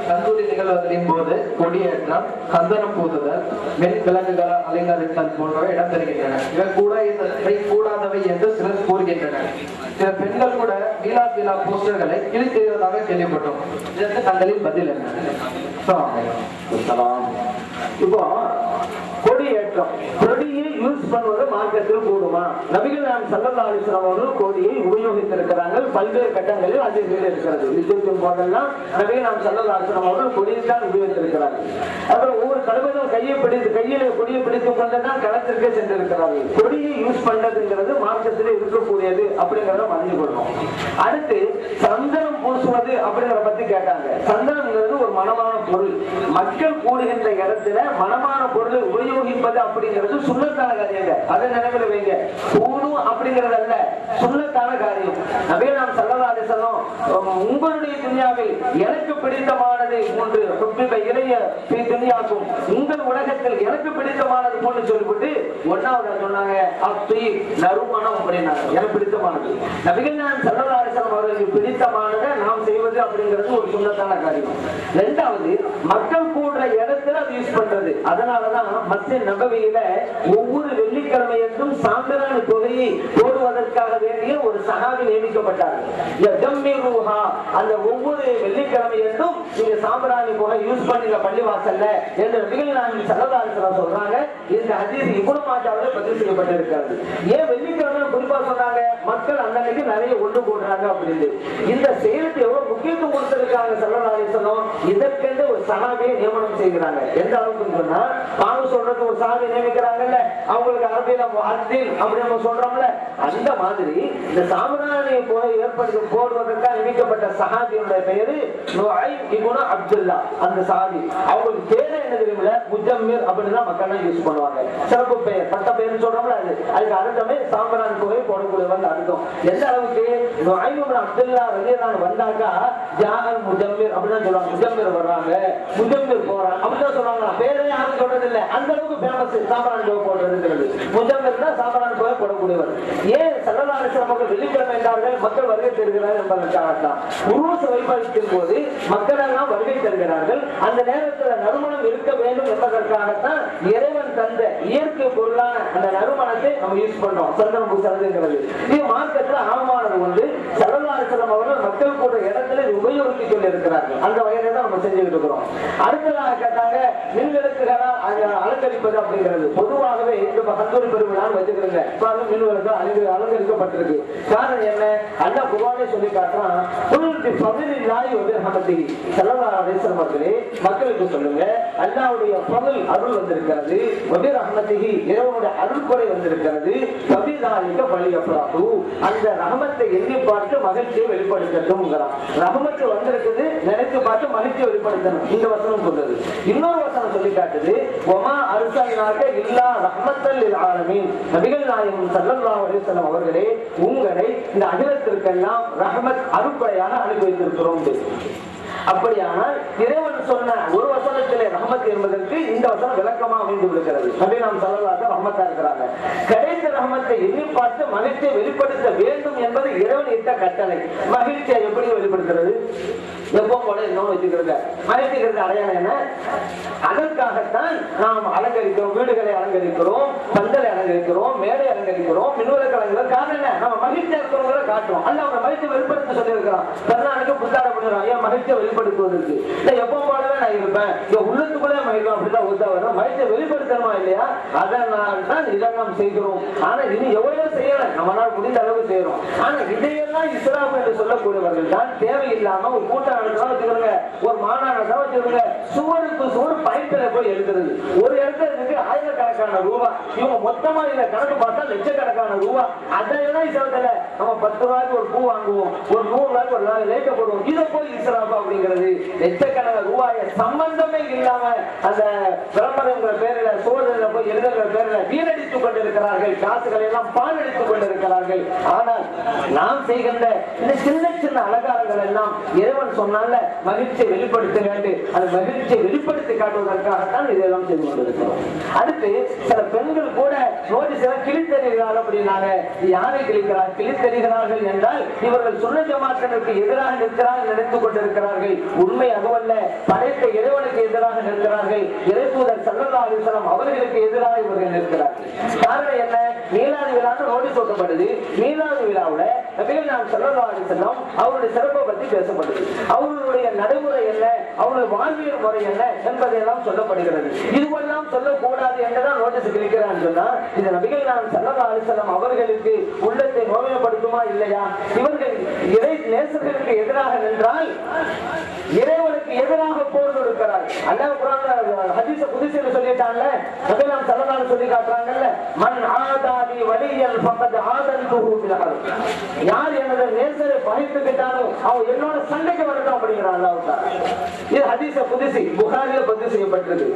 கந்தூரி நிகழ்வுகளின் போது கொடியேற்றம், சந்தனம் பூசுதல், மென் விலங்குகள் அலங்கரித்தல் போன்றவை இடம்பெறுகின்றன. இவை கூடாதவை என்று சிலர் கூறுகின்றனர். சில பெண்கள் கூட விழா போஸ்டர்களை கிழித்தெறிவதாக கேள்விப்பட்டோம். இதற்கு தங்களின் பதில் என்ன? இப்போ கொடியேற்றம், கொடியை யூஸ் பண்ணுவது மார்க்கத்தில் கூடுமா? நபிகள் நாயகம் ஸல்லல்லாஹு அலைஹி வஸல்லம் அவர்கள் கொடியை உபயோகித்திருக்கிறார்கள். பல்வேறு கட்டங்களில் அது இருக்கிறது. யுத்தத்தின் போதெல்லாம் நபிகள் நாயகம் ஸல்லல்லாஹு அலைஹி வஸல்லம் அவர்கள் கொடியை தான் உபயோகித்திருக்கிறார்கள். அப்புறம் ஒவ்வொரு தலைவரும் கையில கொடியை பிடித்துக் கொண்டுதான் களத்திற்கே சென்றிருக்கிறார்கள். கொடியை யூஸ் பண்றதுங்கிறது மார்க்கத்தில் இருக்கக்கூடியது அப்படிங்கிறத மறந்து கொள்ளணும். அடுத்து சந்தனம் பூசுவது அப்படிங்கிற பத்தி கேட்டாங்க. சந்தனம்ங்கிறது ஒரு மனமான பொருள். மக்கள் கூடுகின்ற இடத்துல மனமான பொருளை உபயோகிப்பது அப்படிங்கிறது சுன்னத்தான காரியங்க. அதை நினைவில் வைங்க. கூடும் அப்படிங்கிறது அல்ல, சுன்னத்தான காரியம். நபிகள் நாயகம் ஸல்லல்லாஹு அலைஹி வஸல்லம் உங்களுடைய துன்யாவில் எனக்கு பிடித்தமானது ஒன்று இளைய துன்யாக்கும், உங்கள் உலகத்தில் எனக்கு பிடித்தமானது போன்று சொல்லிவிட்டு ஒன்னாவது சொன்னாங்க அப்படி நறுமணம் அப்படின்னாங்க. எனக்கு பிடித்தமானது நபிகள் நாயகம் ஸல்லல்லாஹு அலைஹி வஸல்லம் அவர்களுக்கு பிடித்தமானதை நாம் செய்வது அப்படிங்கிறது ஒரு சுன்னத்தான காரியம். இரண்டாவது, மக்கள் கூடுற இடத்துல அது யூஸ் பண்றது. அதனாலதான் மஸ்ஜித் நபவியில ஒவ்வொரு வெள்ளிக்கிழமை என்றும் சாம்பிராணி புகையை போடுவதற்காக வேண்டிய ஒரு சஹாபி நியமிக்கப்பட்டார்கள். அந்த ஒவ்வொரு வெள்ளிக்கிழமை என்றும் நீங்க சாம்பிராணி புகை யூஸ் பண்ணுங்க பள்ளிவாசல்ல என்று நபிகள் நாயகம் ஸல்லல்லாஹு அலைஹி வஸல்லம் சொல்றாங்க. இந்த ஹதீஸ் இப்னு மாஜாவில் பதிவு செய்யப்பட்டிருக்கிறது. ஏன் வெள்ளிக்கிழமை குறிப்பா சொன்னாங்க? மக்கள் அன்னைக்கு நிறைய ஒன்று போடுறாங்க அப்படின்னு. இந்த செயலுக்கு எவ்வளவு முக்கியத்துவம் கொடுத்திருக்காங்க ஸல்லல்லாஹு அலைஹி வஸல்லம். இதற்கென்று ஒரு சஹாபியை நியமனம் செய்கிறாங்க. எந்த அளவுக்கு சொன்னா, பாவு சொல்றது ஒரு சஹாபி நியமிக்கிறாங்கல்ல, அவங்களுக்கு அரபியில முஅத்தின் அப்படி நம்ம சொல்றோம்ல, அந்த மாதிரி இந்த சாம்பிராணி புகை போடுவதற்காக நியமிக்கப்பட்ட சஹாபியுடைய பெயரு நுஐம் இப்னு அப்துல்லா. அந்த சஹாபி அவங்களுக்கு பேரு என்ன தெரியுமில்ல, முஜம்மிர் அப்படின்னா மக்கள் யூஸ் பண்ணுவாங்க. சிறப்பு பெயர், பட்ட பெயர்னு சொல்றோம்ல, அதுக்கு அர்த்தமே சாம்பிராணி புகை போடக்கூடியவங்க அர்த்தம். எந்த அளவுக்கு நுஐம் இப்னு அப்துல்லா ரலியல்லாஹு வந்தாக்கா ஜாஅல் முஜம்மிர் அப்படின்னா சொல்லுவாங்க. முஜம்மிர் வர்றாங்க, முஜம்மிர் போறாங்க அப்படிதான் சொல்லுவாங்க. பேரே யாரும் சொல்றது இல்லை. அந்த அளவுக்கு ஃபேமஸ் சாம்பிராணி புகை போடுறதுங்கிறது. முஜம்மிர் தான் சாம்பிராணி புகை போடக்கூடியவர். ஏன் ஸல்லல்லாஹு அலைஹி வஸல்லம் அவர்கள் வெள்ளிக்கிழமை என்றார்கள்? மக்கள் வருகை தருகிறார்கள் என்பதற்காகத்தான். உருவச வைபவத்தின் போது மக்கள் எல்லாம் வருகை தருகிறார்கள். அந்த நேரத்தில் நறுமணம் இருக்க வேண்டும் என்பதற்காகத்தான் இறைவன் தந்த இயற்கை பொருளான அந்த நறுமணத்தை நம்ம யூஸ் பண்றோம். சந்தனம் பூசுறதுங்கிறது இது மார்க்கத்தில் ஆமானது ஒன்று. ஸல்லல்லாஹு அலைஹி வஸல்லம் அவர்கள் மக்கள் கூட இடத்துல உபயோகித்துக் கொண்டு இருக்கிறார்கள். அந்த வகையில தான் நம்ம செஞ்சுக்கிட்டு இருக்கிறோம். அடுத்ததாக கேட்டாங்க, மின்விளக்குகளால் அலங்கரிப்பது அப்படிங்கிறது. பொதுவாகவே இந்த கந்தூரி பெருவிழான்னு வச்சுக்கிறீங்க, மின்விளக்கு அலங்கரிக்கப்பட்டிருக்கு. காரணம் என்ன? அல்லாஹ் குர்ஆனிலே சொல்லி காட்டுறான், மக்களுக்கு சொல்லுங்க, அல்லாஹ்வுடைய ஃபضل அருள் வந்திருக்கிறது, வபி ரஹ்மத்திஹி இறைவனுடைய அருள்கொடை வந்திருக்கிறது, கபிதாலிக வலியஃப்ரஹு அந்த ரஹமத்தை எண்ணி பார்த்து மகிழ்ச்சியை வெளிப்படுத்தட்டும்ங்கறான். ரஹமத்து வந்திருக்குது, நினைத்து பார்த்து மகிழ்ச்சியை வெளிப்படுத்தணும். இந்த வசனம் சொல்லுது. இன்னொரு வசனம் சொல்லி காட்டுது, வமா அர்ஸல்னாக இல்லா ரஹ்மத்தல் லில் ஆலமீன். நபிகள் நாயகம் ஸல்லல்லாஹு அலைஹி வஸல்லம் அவர்களே, உங்களை இந்த அகிலத்திற்கெல்லாம் ரஹ்மத் அருள்கொடையாக அனுப்பி வைத்திருக்கிறோம். அப்படியானால் இறைவன் சொன்ன ஒரு வசனத்திலே ரஹ்மத் என்பதற்கு இந்த வசனம் விளக்கமா அமைந்து விடுகிறது. நபிகள் நாயகம் ஸல்லல்லாஹு அலைஹி வஸல்லம் ரஹ்மத்தா இருக்கிறாங்க. கிடைத்த ரஹ்மத்தை எண்ணி பார்த்து மகிழ்ச்சியை வெளிப்படுத்த வேண்டும் என்பது இறைவன் இட்ட கட்டளை. மகிழ்ச்சியை எப்படி வெளிப்படுத்துறது? எப்போ போல இன்னொன்று வச்சுக்கிறது. மகிழ்ச்சிக்கிறது அடையாளம் என்ன? அதற்காகத்தான் நாம் அலங்கரிக்கிறோம், வீடுகளை அலங்கரிக்கிறோம், பந்தலை அலங்கரிக்கிறோம், மேடை அலங்கரிக்கிறோம், மின்விளக்கு அலங்கரிக்கிறோம். காரணம் என்ன? நம்ம மகிழ்ச்சியா இருக்கிறவங்களை காட்டுறோம். அல்ல அவங்க மகிழ்ச்சியை வெளிப்படுத்த சொல்லி இருக்கிறோம். கர்நாடக புத்தாட பண்ணுறோம். ஏன் மகிழ்ச்சியை வெளிப்படுத்துவதற்கு? எப்போ போலவே நான் இருப்பேன், உள்ளத்துக்குள்ளே மகிழ்க்கும் அப்படிதான் ஊத்தா வரும். மகிழ்ச்சியை வெளிப்படுத்தணுமா இல்லையா? அதனால் தான் இதை நாம் செய்கிறோம். ஆனா இது எவ்வளவு செய்யலாம், நம்மளால் முடிந்த அளவு செய்யறோம். ஆனா இதையெல்லாம் இஸ்லாம் என்று சொல்லக்கூடியவர்கள் தான் தேவையில்லாம ஒரு கூட்டம் வச்சுக்கிறோங்க, ஒரு மாநாடு வச்சுக்கிறோங்க, சுவருக்கு சுவர் பைப்பில போய் எழுதுறது. ஒரு இடத்துல இருக்கு ஆயிரக்கணக்கான ரூபாய், இவங்க மொத்தமா இதை கணக்கு பார்த்தா லட்சக்கணக்கான ரூபாய். அதையெல்லாம் இஸ்லாத்துல நம்ம 10 ரூபாய்க்கு ஒரு பூ வாங்குவோம், ஒரு 100 ரூபாய்க்கு ஒரு லேக்க போடுவோம். இதை போய் இஸ்லாம் அப்படிங்கிறது லட்சக்கணக்கான ரூபாய சம்பந்தமே இல்லாம அந்த விளம்பரங்கிற பேரில சோதனையில போய் பேர்ல வீணடித்துக் கொண்டிருக்கிறார்கள், காசுகளை எல்லாம் பாழடித்துக் கொண்டிருக்கிறார்கள். ஆனால் நாம் செய்கின்ற இந்த சின்ன சின்ன அலங்காரங்கள் எல்லாம் இறைவன் சொன்னால மகிழ்ச்சியை வெளிப்படுத்த வேண்டும், அந்த மகிழ்ச்சியை வெளிப்படுத்தி காட்டுவதற்காகத்தான் இதெல்லாம் செய்து கொண்டிருக்கிறோம். அடுத்து சில பெண்கள் கூட நோட்டீஸ் கிழித்தெறிகிறார்கள் அப்படின்னாங்க. யாரை கிழிக்கிறார்? கிழித்தெறிகிறார்கள் என்றால் இவர்கள் சுன்ன ஜமாத்திற்கு எதிராக நிற்கிறார்கள் நினைத்துக் கொண்டிருக்கிறார்கள். உண்மை அதுவல்ல. படைத்த இறைவனுக்கு எதிராக நிற்கிறார்கள். இறைத்தூதர் ஸல்லல்லாஹு அலைஹி வஸல்லம் அவர்களுக்கு எதிராக இவர்கள் நிற்கிறார்கள். காரணம் என்ன? மீலாது விழான்னு நோட்டீஸ் ஓட்டப்படுது. மீலாது விழாவுல நபிகள் நாயகம் ஸல்லல்லாஹு அலைஹி வஸல்லம் அவருடைய சிறப்பை பற்றி பேசப்படுது. அவர்களுடைய நடைமுறை என்ன, அவருடைய வாழ்வியல் முறை என்ன என்பதையெல்லாம் சொல்லப்படுகிறது. இதுவெல்லாம் சொல்லக்கூடாது என்றுதான் நோட்டீஸ் கிழிக்கிறான்னு சொன்னா இது நபிகள் நாயகம் ஸல்லல்லாஹு அலைஹி வஸல்லம் அவர்களுக்கு உள்ளத்தை நோவினப்படுத்துமா இல்லையா? இவர்கள் இறை நேசர்களுக்கு எதிராக நின்றால் இறைவனுக்கு எதிராக போர் தொடுக்கிறார். அல்லாஹ் குர்ஆன்ல ஹதீஸ் குத்ஸில சொல்லிட்டாங்கல, நபிகள் நாயகம் ஸல்லல்லாஹு அலைஹி சொல்லி காட்டுறாங்கல்ல, மன் ஆதாலி வலியல் ஃபகத் ஆதன்துஹு பில் ஹர்ப். யார் எனது நேசரை பகைத்துக்கிட்டானோ அவன் என்னோட சண்டைக்கு வரட்டும் அப்படிங்கிறான் அல்லாஹ் தஆலா. இது ஹதீஸ் குத்ஸி புகாரில பதிவு செய்யப்பட்டிருக்கு.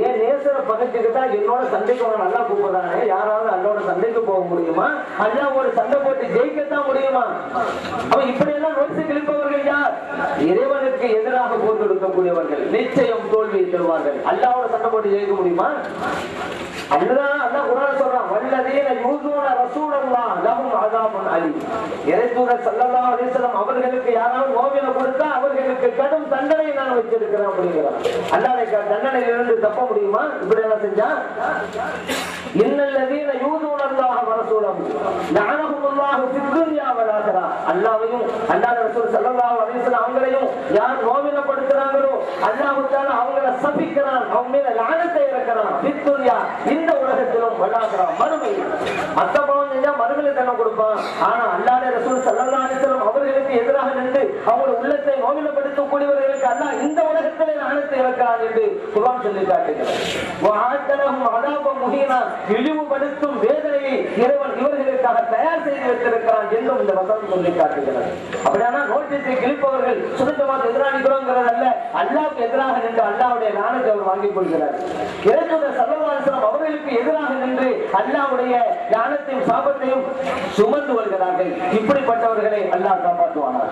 ஏன் நேசரை பகைத்துக்கிட்டா என்னோட சண்டைக்கு வர நல்லா கூப்பிடுறானே, யாராவது அல்லாஹ்வோட சண்டைக்கு போக முடியுமா? அல்லாஹ் ஒரு சண்டை போட்டு ஜெயிக்கத்தான் முடியுமா? அவன் இப்படி எல்லாம் நோட்டீஸ் கிழிப்பவர்கள் யார்? இறைவனுக்கு எதிராக போர் தொடுக்கக்கூடியவர்கள் நிச்சயம் தோல்வியை தருவார்கள். அல்லாஹ்வோட சண்டை போட்டு ஜெயிக்க முடியுமா? அல்லாஹ் குர்ஆன்ல சொல்றான், வல்லதீன யூஸூன ரசூலல்லாஹ் லஹும் அஸாபுன் அலீம். இறைத்தூதர் ஸல்லல்லாஹு அலைஹி வஸல்லம் அவர்களுக்கு யாராவது நோவினை கொடுத்தா அவர்களுக்கு கடும் தண்டனை நான் வச்சிருக்கிறேன் அப்படிங்கிறான். அல்லாஹ்வுடைய தண்டனையிலிருந்து தப்ப முடியுமா இப்படி எல்லாம் செஞ்சா? இன்னல்லதீன யூஸூனல்லாஹ வ ரசூலஹு லஅனஹுமுல்லாஹு ஃபித் துன்யா வல் ஆகிரா. அல்லாஹ்வையும் அல்லாஹ்வுடைய ரசூல் ஸல்லல்லாஹு அலைஹி வஸல்லம் அவங்களையும் யார் நோவினப்படுத்துறாங்களோ அல்லாஹ் தஆலா அவங்களை சபிக்கிறான், அவங்க மேல லானத்தை இறக்குறான். ஃபித் துன்யா இந்த உலகத்திலும் வல் ஆகிரா மறுமையில். மத்தவங்க செஞ்சா மறுமையில தண்டனை கொடுப்பான். ஆனா அல்லாஹ்வுடைய ரசூல் ஸல்லல்லாஹு அலைஹி வஸல்லம் அவர்களுக்கு எதிராக நின்று அவங்களுடைய உள்ளத்தை நோவினப்படுத்தக்கூடியவர்களுக்கு அல்லாஹ் இந்த உலகத்திலே லானத்தை இறக்குறான் என்று குர்ஆன் சொல்லி காட்டுகிறது. வஅதலஹும் அஸாபன் முஹீனா. இழிவுபடுத்தும் வேதனையை இறைவன் இவர்களுக்காக தயார் செய்து வைத்திருக்கிறான் என்றும் இந்த வசனம் சொல்லி காட்டுகிறது. அப்படியானா நோட்டீஸை கிழிப்பவர்கள் சுன்ன ஜமாத் எதிராக நிற்கிறோங்கிறது அல்ல, அல்லாஹ்வுக்கு எதிராக நின்று அல்லாஹ்வுடைய லானத்தை அவர் வாங்கிக் கொள்கிறார். இறைத்தூதர் ஸல்லல்லாஹு அலைஹி வஸல்லம் அவர்களுக்கு எதிராக நின்று அல்லாஹ்வுடைய லானத்தையும் சாபத்தையும் சுமந்து வருகிறார்கள். இப்படிப்பட்டவர்களை அல்லாஹ் காப்பாற்றுவானாக.